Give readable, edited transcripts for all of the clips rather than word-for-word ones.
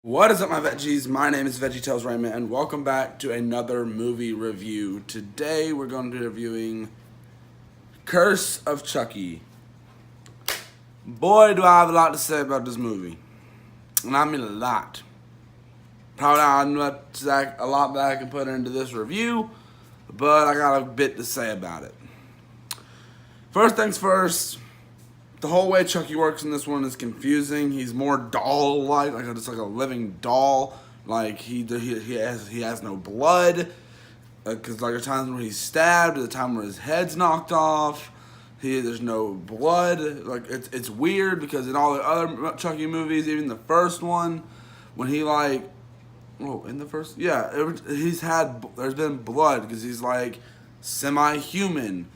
What is up, my veggies? My name is VeggieTales Raymond, and welcome back to another movie review. Today, we're going to be reviewing Curse of Chucky. Boy, do I have a lot to say about this movie. And I mean a lot. Probably not a lot that I can put into this review, but I got a bit to say about it. First things first, the whole way Chucky works in this one is confusing. He's more doll-like, just like a living doll. Like he has no blood. Because like there's times where he's stabbed, there's a time where his head's knocked off. There's no blood. Like it's weird because in all the other Chucky movies, even the first one, when he there's been blood because he's like semi-human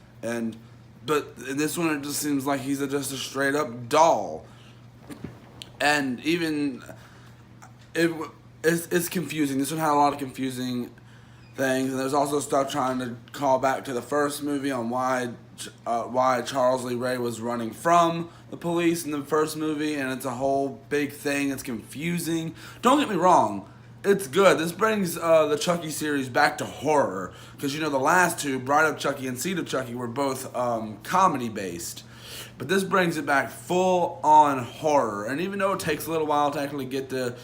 But in this one, it just seems like he's just a straight up doll, and even it's confusing. This one had a lot of confusing things, and there's also stuff trying to call back to the first movie on why Charles Lee Ray was running from the police in the first movie, and it's a whole big thing. It's confusing. Don't get me wrong. It's good. This brings the Chucky series back to horror. Because, the last two, Bride of Chucky and Seed of Chucky, were both comedy-based. But this brings it back full-on horror. And even though it takes a little while to actually get to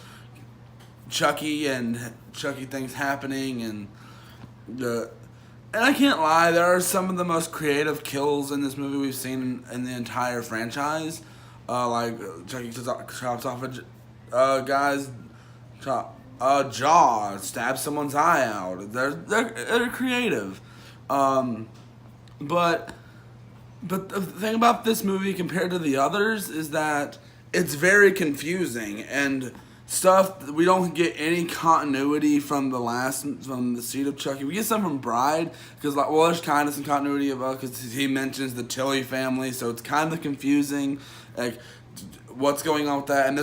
Chucky and Chucky things happening, and I can't lie, there are some of the most creative kills in this movie we've seen in the entire franchise. Like, Chucky chops off a guy's jaw, stab someone's eye out. They're creative, but the thing about this movie compared to the others is that it's very confusing and stuff. We don't get any continuity from the Seed of Chucky. We get some from Bride because there's kind of some continuity about because he mentions the Tilly family, so it's kind of confusing. Like, what's going on with that? And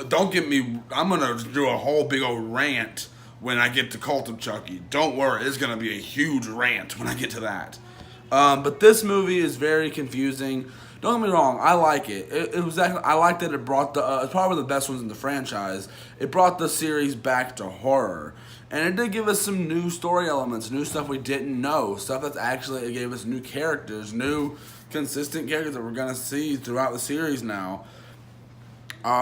don't get me, I'm going to do a whole big old rant when I get to Cult of Chucky. Don't worry, it's going to be a huge rant when I get to that. But this movie is very confusing. Don't get me wrong, I like it. I like that it brought it's probably one of the best ones in the franchise. It brought the series back to horror. And it did give us some new story elements, new stuff we didn't know, stuff that's actually, it gave us new characters, new consistent characters that we're going to see throughout the series now.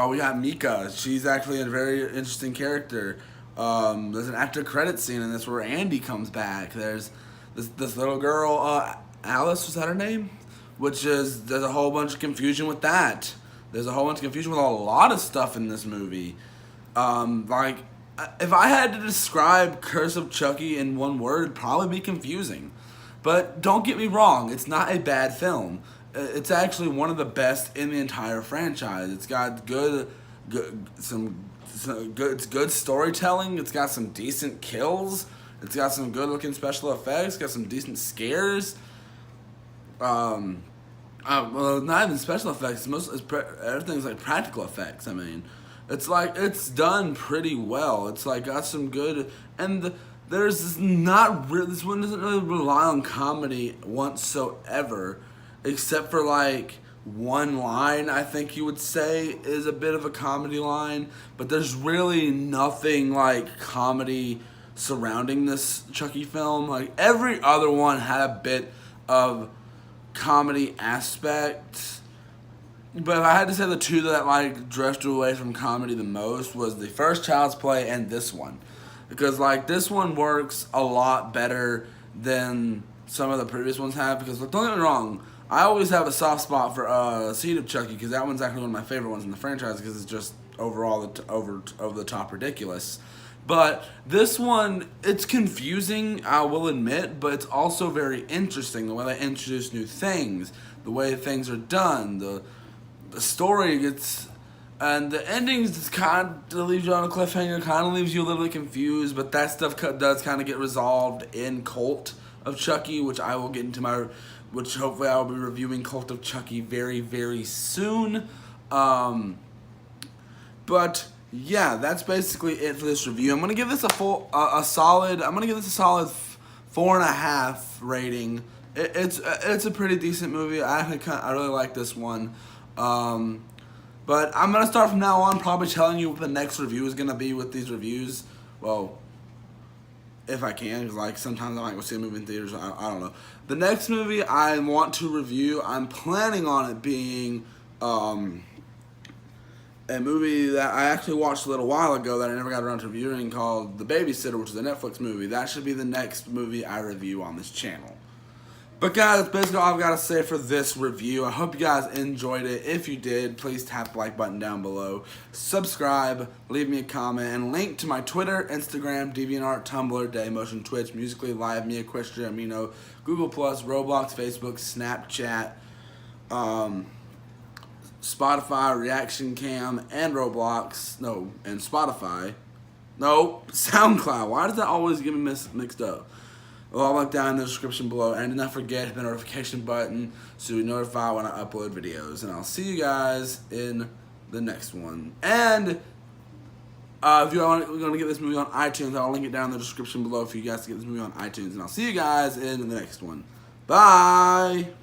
We got Mika. She's actually a very interesting character. There's an after credit scene in this where Andy comes back. There's this little girl, Alice, was that her name? There's a whole bunch of confusion with that. There's a whole bunch of confusion with a lot of stuff in this movie. If I had to describe Curse of Chucky in one word, it'd probably be confusing. But don't get me wrong, it's not a bad film. It's actually one of the best in the entire franchise. It's got good storytelling. It's got some decent kills. It's got some good looking special effects. It's got some decent scares. Not even special effects. Everything's like practical effects. I mean, it's done pretty well. It's got some good this one doesn't really rely on comedy whatsoever. Except for one line, I think you would say is a bit of a comedy line, but there's really nothing like comedy surrounding this Chucky film. Like every other one had a bit of comedy aspect, but if I had to say the two that drifted away from comedy the most was the first Child's Play and this one, because this one works a lot better than some of the previous ones have. Because don't get me wrong, I always have a soft spot for Seed of Chucky because that one's actually one of my favorite ones in the franchise because it's just overall over the top ridiculous. But this one, it's confusing, I will admit, but it's also very interesting the way they introduce new things, the way things are done, the story gets, and the endings just kind of leaves you on a cliffhanger, kind of leaves you a little bit confused, but that stuff does kind of get resolved in Cult of Chucky, which hopefully I will be reviewing Cult of Chucky very, very soon. But yeah, that's basically it for this review. I'm gonna give this a solid 4.5 rating. It's a pretty decent movie. I really like this one. But I'm going to start from now on probably telling you what the next review is going to be with these reviews. Well, if I can, because like sometimes I might go see a movie in theaters. I don't know. The next movie I want to review, I'm planning on it being a movie that I actually watched a little while ago that I never got around to reviewing, called The Babysitter, which is a Netflix movie. That should be the next movie I review on this channel. But guys, that's basically all I've got to say for this review. I hope you guys enjoyed it. If you did, please tap the like button down below. Subscribe, leave me a comment, and link to my Twitter, Instagram, DeviantArt, Tumblr, Dailymotion, Twitch, Musically, Live, Me, Equestria, Amino, Google+, Roblox, Facebook, Snapchat, Spotify, reaction.cam, and Roblox. No, and Spotify. No, SoundCloud. Why does that always get me mixed up? Well, I'll link down in the description below. And do not forget the notification button so you're notified when I upload videos. And I'll see you guys in the next one. And if you are going to get this movie on iTunes, I'll link it down in the description below for you guys to get this movie on iTunes. And I'll see you guys in the next one. Bye!